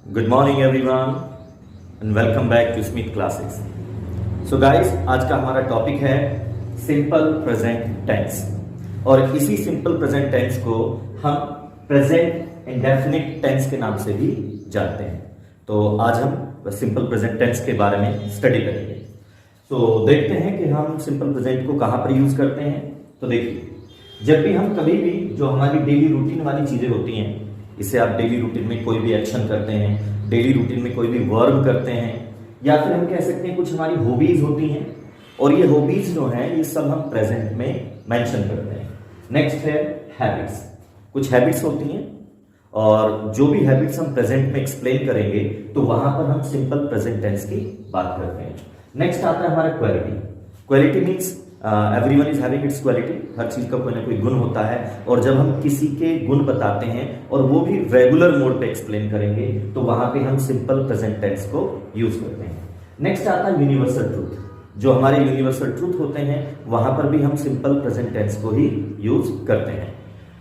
Good morning everyone and welcome back to Smith classes. So guys, आज का हमारा topic है सिंपल प्रेजेंट टेंस और इसी सिंपल प्रेजेंट टेंस को हम प्रेजेंट इंडेफिनिट टेंस के नाम से भी जानते हैं। तो आज हम सिंपल प्रेजेंट टेंस के बारे में स्टडी करेंगे। तो देखते हैं कि हम सिंपल प्रेजेंट को कहां पर यूज करते हैं। तो देखिए, जब भी हम कभी भी जो हमारी डेली रूटीन वाली चीजें होती हैं, इसे आप डेली रूटीन में कोई भी एक्शन करते हैं, डेली रूटीन में कोई भी वर्ब करते हैं, या फिर हम कह सकते हैं कुछ हमारी हॉबीज होती हैं, और ये हॉबीज जो है ये सब हम प्रेजेंट में मेंशन करते हैं। नेक्स्ट है हैबिट्स। कुछ हैबिट्स होती हैं और जो भी हैबिट्स हम प्रेजेंट में एक्सप्लेन करेंगे तो वहां पर हम सिंपल प्रेजेंट टेंस की बात करते हैं। नेक्स्ट आता है हमारा quality. Quality means everyone is having its quality. हर चीज का कोई ना कोई गुण होता है, और जब हम किसी के गुण बताते हैं और वो भी रेगुलर मोड पे एक्सप्लेन करेंगे तो वहां पे हम सिंपल प्रेजेंट टेंस को यूज करते हैं। नेक्स्ट आता है यूनिवर्सल ट्रूथ। जो हमारे यूनिवर्सल ट्रूथ होते हैं वहां पर भी हम सिंपल प्रेजेंट टेंस को ही यूज करते हैं।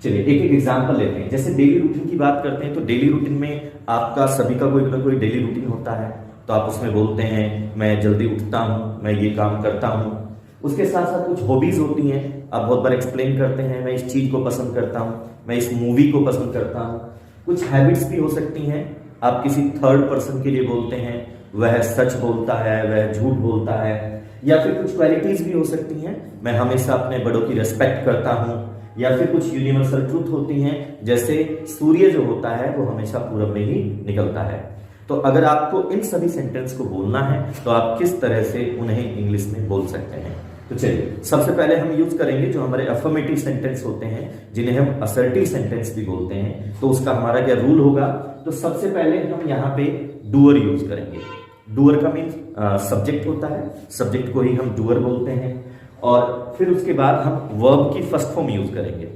चलिए एक एक एग्जांपल लेते हैं। जैसे डेली रूटीन की बात करते हैं तो डेली रूटीन में आपका सभी का कोई ना कोई डेली रूटीन होता है, तो आप उसमें बोलते हैं मैं जल्दी उठता हूं, मैं ये काम करता हूं। उसके साथ साथ कुछ हॉबीज होती हैं, आप बहुत बार एक्सप्लेन करते हैं मैं इस चीज को पसंद करता हूं, मैं इस मूवी को पसंद करता हूं। कुछ हैबिट्स भी हो सकती हैं, आप किसी थर्ड पर्सन के लिए बोलते हैं वह सच बोलता है, वह झूठ बोलता है। या फिर कुछ क्वालिटीज भी हो सकती हैं, मैं हमेशा अपने बड़ों की रेस्पेक्ट करता हूं। या फिर कुछ यूनिवर्सल ट्रूथ होती हैं, जैसे सूर्य जो होता है वो हमेशा पूरब में ही निकलता है। तो अगर आपको इन सभी सेंटेंस को बोलना है तो आप किस तरह से उन्हें इंग्लिश में बोल सकते हैं। तो चलिए सबसे पहले हम यूज करेंगे जो हमारे अफर्मेटिव सेंटेंस होते हैं, जिन्हें हम असर्टिव सेंटेंस भी बोलते हैं। तो उसका हमारा क्या रूल होगा। तो सबसे पहले हम यहाँ पे डूअर यूज करेंगे। डूअर का मीन्स सब्जेक्ट होता है, सब्जेक्ट को ही हम डूअर बोलते हैं। और फिर उसके बाद हम वर्ब की फर्स्ट फॉर्म यूज करेंगे।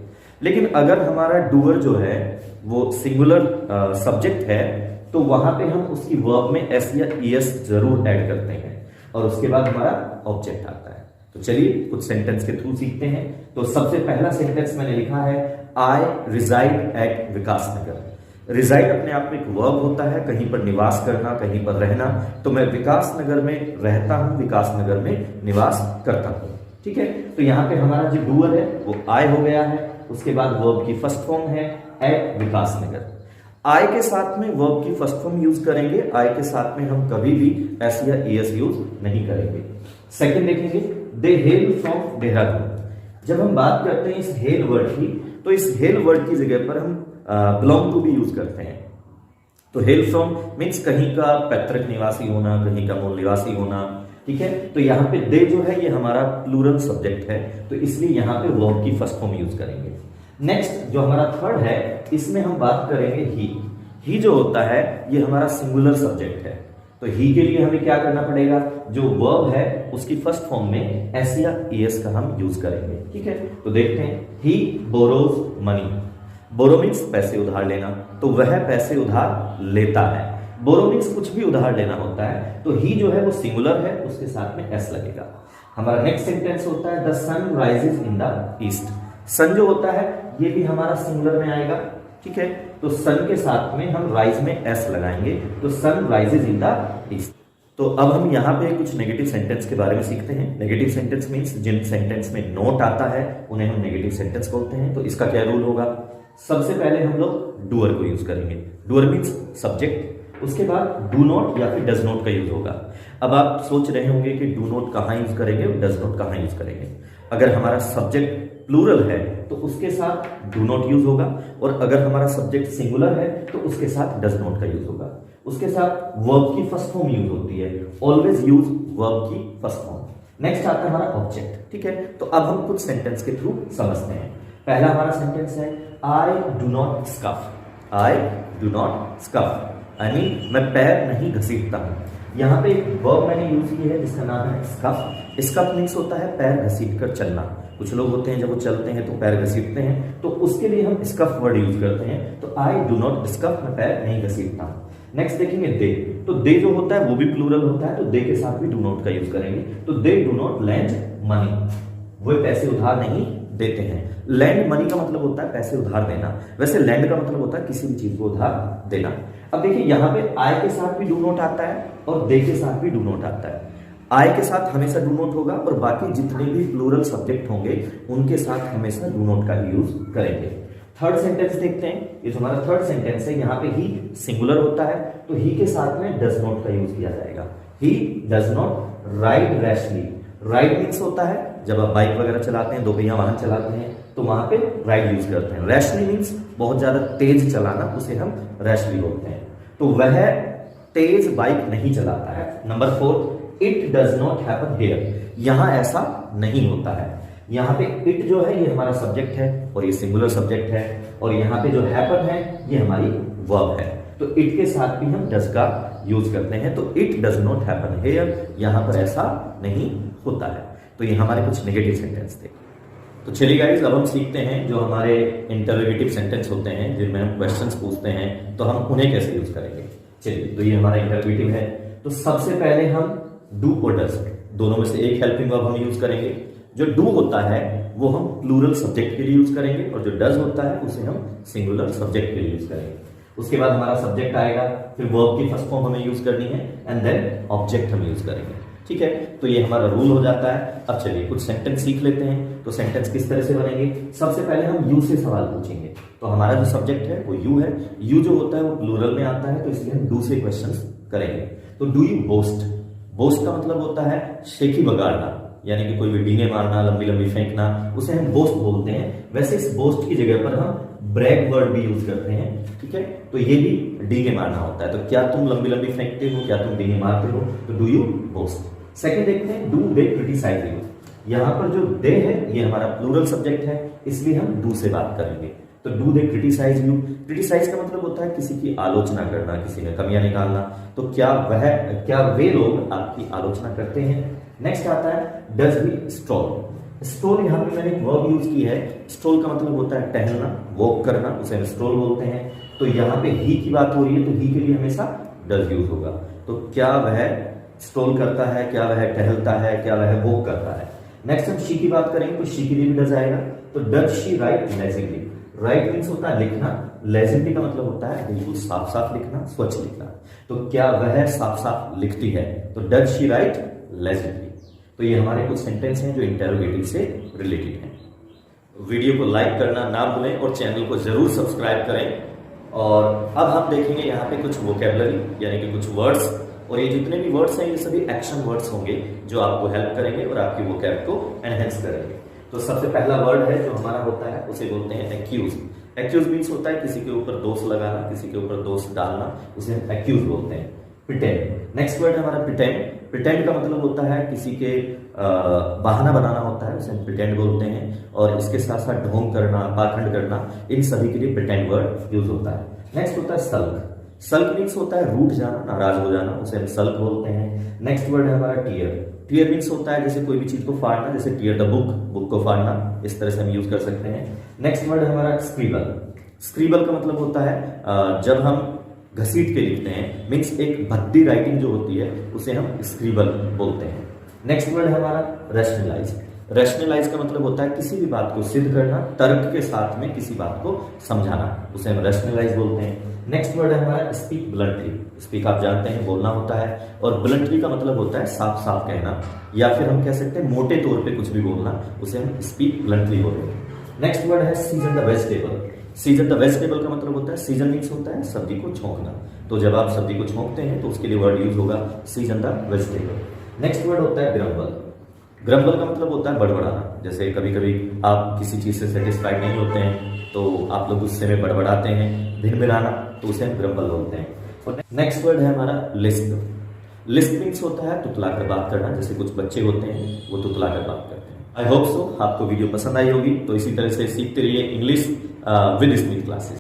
लेकिन अगर हमारा डूअर जो है वो सिंगुलर सब्जेक्ट है तो वहां पे हम उसकी वर्ब में एस या ईएस जरूर ऐड करते हैं, और उसके बाद हमारा ऑब्जेक्ट आता है। तो चलिए कुछ सेंटेंस के थ्रू सीखते हैं। तो सबसे पहला सेंटेंस मैंने लिखा है आई रिजाइड एट विकास नगर। रिजाइड अपने आप में एक वर्ब होता है, कहीं पर निवास करना, कहीं पर रहना। तो मैं विकास नगर में रहता हूं, विकास नगर में निवास करता हूं। ठीक है, तो यहाँ पे हमारा जो डूअर है वो आई हो गया है। उसके बाद वर्ब की फर्स्ट फॉर्म है एट विकास नगर। आई के साथ में वर्ब की फर्स्ट फॉर्म यूज करेंगे, आई के साथ में हम कभी भी एस या एस यूज नहीं करेंगे। सेकंड देखेंगे, दे हेल फ्रॉम देहरादून। जब हम बात करते हैं इस हेल वर्ड की, तो इस हेल वर्ड की जगह पर हम बिलोंग टू भी यूज करते हैं। तो हेल फ्रॉम मीन्स कहीं का पैतृक निवासी होना, कहीं का मूल निवासी होना। ठीक है, तो यहाँ पे दे जो है ये हमारा प्लूरल सब्जेक्ट है, तो इसलिए यहाँ पे वर्ब की फर्स्ट फॉर्म यूज करेंगे। नेक्स्ट जो हमारा थर्ड है, इसमें हम बात करेंगे ही जो होता है ये हमारा सिंगुलर सब्जेक्ट है। तो ही के लिए हमें क्या करना पड़ेगा, जो वर्ब है उसकी फर्स्ट फॉर्म में एस या एस का हम यूज करेंगे। ठीक है, तो देखते हैं, ही बोरोज मनी। बोरो मीन्स पैसे उधार लेना, तो वह पैसे उधार लेता है। बोरो मीन्स कुछ भी उधार लेना होता है, तो ही जो है वो सिंगुलर है, उसके साथ में एस लगेगा। हमारा नेक्स्ट सेंटेंस होता है the sun rises in the east. Sun जो होता है ये भी हमारा सिंगुलर में आएगा। ठीक है, तो सन के साथ में हम राइज में एस लगाएंगे, तो sun rises in the east. तो अब हम यहाँ पे कुछ नेगेटिव सेंटेंस के बारे में सीखते हैं। नेगेटिव सेंटेंस मीन्स जिन सेंटेंस में नोट आता है उन्हें हम नेगेटिव सेंटेंस बोलते हैं। तो इसका क्या रूल होगा, सबसे पहले हम लोग डूअर को यूज करेंगे। डूअर मीन्स सब्जेक्ट, उसके बाद डू नॉट या फिर डज नॉट का यूज होगा। अब आप सोच रहे होंगे कि डू नॉट कहाँ यूज करेंगे और डज नॉट कहाँ यूज करेंगे। अगर हमारा सब्जेक्ट प्लूरल है तो उसके साथ डू नॉट यूज होगा, और अगर हमारा सब्जेक्ट सिंगुलर है तो उसके साथ डज नॉट का यूज होगा। उसके साथ वर्ब की फर्स्ट फॉर्म यूज होती है, ऑलवेज यूज वर्ब की फर्स्ट फॉर्म। नेक्स्ट आता है हमारा ऑब्जेक्ट। ठीक है, तो अब हम कुछ सेंटेंस के थ्रू समझते हैं। पहला हमारा सेंटेंस है I do not scuff. I do not scuff यानी मैं पैर नहीं घसीटता हूं। यहाँ पे एक वर्ब मैंने यूज की है जिसका नाम है स्कफ। स्कफ मीन्स होता है पैर घसीट कर चलना। कुछ लोग होते हैं जब वो चलते हैं तो पैर घसीटते हैं, तो उसके लिए हम स्कफ वर्ड यूज करते हैं। तो आई डू नॉट स्कफ, मैं पैर नहीं घसीटता हूं। नेक्स्ट देखेंगे दे। तो दे जो होता है वो भी प्लूरल होता है, तो दे के साथ भी डू नॉट का यूज करेंगे। तो they do not land money, वो पैसे उधार नहीं देते हैं। लैंड मनी का मतलब होता है पैसे उधार देना, वैसे लैंड का मतलब होता है किसी भी चीज को उधार देना। अब देखिए यहाँ पे आई के साथ भी डू नॉट आता है और दे के साथ भी डू नॉट आता है। आई के साथ हमेशा डू नॉट होगा और बाकी जितने भी प्लूरल सब्जेक्ट होंगे उनके साथ हमेशा डू नॉट का ही यूज करेंगे। थर्ड सेंटेंस देखते हैं। ये जो हमारा थर्ड सेंटेंस है, यहाँ पे ही सिंगुलर होता है तो ही के साथ में डज नॉट का यूज किया जाएगा। He does not ride rashly. Ride means होता है जब आप बाइक वगैरह चलाते हैं, दो पहिया वाहन चलाते हैं तो वहां पे राइड यूज करते हैं। रैशली मीन्स बहुत ज्यादा तेज चलाना, उसे हम रैशली बोलते हैं। तो वह तेज बाइक नहीं चलाता है। Number 4, it does not happen here. यहां ऐसा नहीं होता है। यहाँ पे इट जो है ये हमारा सब्जेक्ट है और ये सिंगुलर सब्जेक्ट है, और यहाँ पे जो हैपन है ये हमारी वर्ब है। तो इट के साथ भी हम डज का यूज करते हैं। तो it does not happen here, यहां पर ऐसा नहीं होता है। तो ये हमारे कुछ नेगेटिव सेंटेंस थे। तो चलिए गाइस, अब हम सीखते हैं जो हमारे इंटरोगेटिव सेंटेंस होते हैं जिनमें हम क्वेश्चंस पूछते हैं, तो हम उन्हें कैसे यूज करेंगे। चलिए, तो ये हमारा इंटरोगेटिव है। तो सबसे पहले हम डू और डज दोनों में से एक हेल्पिंग वर्ब हम यूज करेंगे। जो डू होता है वो हम प्लूरल सब्जेक्ट के लिए यूज करेंगे और जो डज होता है उसे हम सिंगुलर सब्जेक्ट के लिए यूज करेंगे। उसके बाद हमारा सब्जेक्ट आएगा, फिर वर्ब की फर्स्ट फॉर्म हमें यूज करनी है एंड देन ऑब्जेक्ट हम यूज करेंगे। ठीक है, तो ये हमारा रूल हो जाता है। अब चलिए कुछ सेंटेंस सीख लेते हैं। तो सेंटेंस किस तरह से बनेंगे। सबसे पहले हम यू से सवाल पूछेंगे। तो हमारा जो सब्जेक्ट है वो यू है। यू जो होता है वो प्लूरल में आता है, तो इसलिए हम डू से क्वेश्चंस करेंगे। तो डू यू बोस्ट। बोस्ट का मतलब होता है शेखी बगाड़ना, यानी कि कोई भी डींगे मारना, लंबी लंबी फेंकना, उसे हम बोस्ट बोलते हैं। वैसे इस बोस्ट की जगह पर हम ब्रैग वर्ड भी यूज करते हैं। ठीक है, तो ये भी डींगे मारना होता है। तो क्या तुम लंबी लंबी फेंकते हो, क्या तुम डींगे मारते हो, तो डू यू बोस्ट। सेकंड देखते हैं, डू दे क्रिटिसाइज यू। यहाँ पर जो दे है ये हमारा प्लूरल सब्जेक्ट है, इसलिए हम डू से बात करेंगे। तो do they criticize you. Criticize का मतलब होता है किसी की आलोचना करना, किसी में कमियां निकालना। तो क्या वे लोग आपकी आलोचना करते हैं। नेक्स्ट आता है डज ही स्ट्रोल। स्ट्रोल यहाँ पे मैंने एक वर्ब यूज की है। स्ट्रोल का मतलब होता है टहलना, वॉक करना, उसे हम स्ट्रोल बोलते हैं। तो यहाँ पे ही की बात हो रही है तो ही के लिए हमेशा डज यूज होगा। तो क्या वह स्ट्रोल करता है, क्या वह टहलता है, क्या वह वॉक करता है। नेक्स्ट हम शी की बात करेंगे तो शी के लिए भी डज आएगा। तो does she write legibly. Write means होता है लिखना, लेजिबली का मतलब होता है बिल्कुल साफ साफ लिखना, स्वच्छ लिखना। तो क्या वह साफ साफ लिखती है, तो डज शी राइट लेजिबली। तो ये हमारे कुछ सेंटेंस हैं जो इंटरोगेटिव से रिलेटेड हैं। वीडियो को लाइक करना ना भूलें और चैनल को जरूर सब्सक्राइब करें। और अब हम देखेंगे यहाँ पे कुछ वोकेबलरी यानी कि कुछ वर्ड्स, और ये जितने भी वर्ड्स हैं ये सभी एक्शन वर्ड्स होंगे जो आपको हेल्प करेंगे और आपकी वोकैब को एनहेंस करेंगे। तो सबसे पहला वर्ड है जो हमारा होता है उसे बोलते हैं एक्यूज। एक्यूज मीन्स होता है किसी के ऊपर दोष लगाना, किसी के ऊपर दोष डालना, उसे हम एक्यूज बोलते हैं। प्रिटेंड। नेक्स्ट वर्ड है हमारा प्रिटेंड। प्रिटेंड का मतलब होता है किसी के बहाना बनाना होता है, उसे हम प्रिटेंड बोलते हैं। और इसके साथ साथ ढोंग करना, पाखंड करना, इन सभी के लिए प्रिटेंड वर्ड यूज होता है। नेक्स्ट होता है सल्क। सल्क मीन्स होता है रूठ जाना, नाराज हो जाना, उसे हम सल्क बोलते हैं। नेक्स्ट वर्ड है हमारा टीयर। टीयर मीन्स होता है जैसे कोई भी चीज को फाड़ना, जैसे टीयर द बुक, बुक को फाड़ना, इस तरह से हम यूज कर सकते हैं। नेक्स्ट वर्ड है हमारा स्क्रीबल। स्क्रीबल का मतलब होता है जब हम घसीट के लिखते हैं, मीन्स एक भद्दी राइटिंग जो होती है उसे हम स्क्रीबल बोलते हैं। नेक्स्ट वर्ड है हमारा रैशनलाइज। रैशनलाइज का मतलब होता है किसी भी बात को सिद्ध करना, तर्क के साथ में किसी बात को समझाना, उसे हम रैशनलाइज बोलते हैं। नेक्स्ट वर्ड है हमारा स्पीक ब्लंटली। स्पीक आप जानते हैं बोलना होता है, और ब्लंटली का मतलब होता है साफ साफ कहना, या फिर हम कह सकते हैं मोटे तौर पे कुछ भी बोलना, उसे हम स्पीक ब्लंटली बोलते हैं। नेक्स्ट वर्ड है season the vegetable. Season the vegetable का मतलब होता है सीजन मीन्स होता है सब्जी को छोंकना। तो जब आप सब्जी को छोंकते हैं तो उसके लिए वर्ड यूज होगा season the vegetable. Next word होता है ग्रम्बल। ग्रम्बल का मतलब होता है बड़बड़ाना। जैसे कभी कभी आप किसी चीज से सेटिस्फाइड नहीं होते हैं तो आप लोग गुस्से में बड़बड़ाते हैं, भिड़भिड़ाना, तो उसे हम ग्रम्बल बोलते हैं। और नेक्स्ट वर्ड है हमारा लिस्प। लिस्प मीन्स होता है तुतलाकर बात करना, जैसे कुछ बच्चे होते हैं वो तुतलाकर बात करते हैं। आई होप सो आपको वीडियो पसंद आई होगी। तो इसी तरह से सीखते रहिए इंग्लिश विद स्मिथ क्लासेस।